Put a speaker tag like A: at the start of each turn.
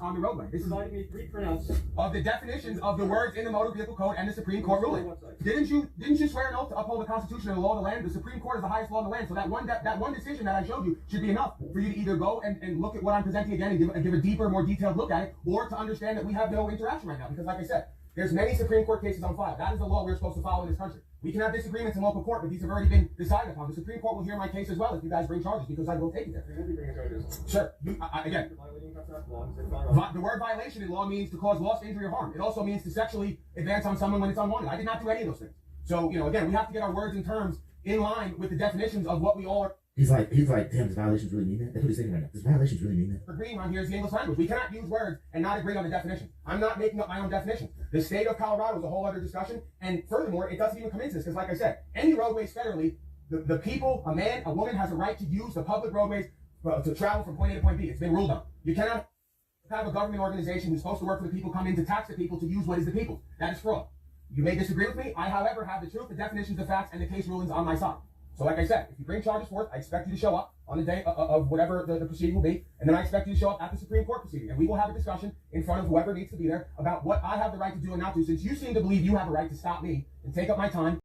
A: on the roadway. This is
B: providing me 3 printouts
A: of the definitions of the words in the Motor Vehicle Code and the Supreme Court ruling. Didn't you swear an oath to uphold the Constitution and the law of the land? The Supreme Court is the highest law in the land. So that one decision that I showed you should be enough for you to either go and look at what I'm presenting again and give a deeper, more detailed look at it, or to understand that we have no interaction right now. Because like I said, there's many Supreme Court cases on file. That is the law we're supposed to follow in this country. We can have disagreements in local court, but these have already been decided upon. The Supreme Court will hear my case as well if you guys bring charges, because I will take it there.
B: You will be bringing charges.
A: Sure. Again, the word violation in law means to cause loss, injury, or harm. It also means to sexually advance on someone when it's unwanted. I did not do any of those things. So, again, we have to get our words and terms in line with the definitions of what we all are.
C: He's like, damn, does violations really mean that? That's what he's saying right now. Does violations really mean that?
A: Agreeing on here is the English language. We cannot use words and not agree on the definition. I'm not making up my own definition. The state of Colorado is a whole other discussion. And furthermore, it doesn't even come into this because, like I said, any roadways federally, the people, a man, a woman has a right to use the public roadways to travel from point A to point B. It's been ruled on. You cannot have a government organization who's supposed to work for the people come in to tax the people to use what is the people. That is fraud. You may disagree with me. I, however, have the truth, the definitions, the facts, and the case rulings on my side. So like I said, if you bring charges forth, I expect you to show up on the day of whatever the proceeding will be, and then I expect you to show up at the Supreme Court proceeding, and we will have a discussion in front of whoever needs to be there about what I have the right to do and not do, since you seem to believe you have a right to stop me and take up my time.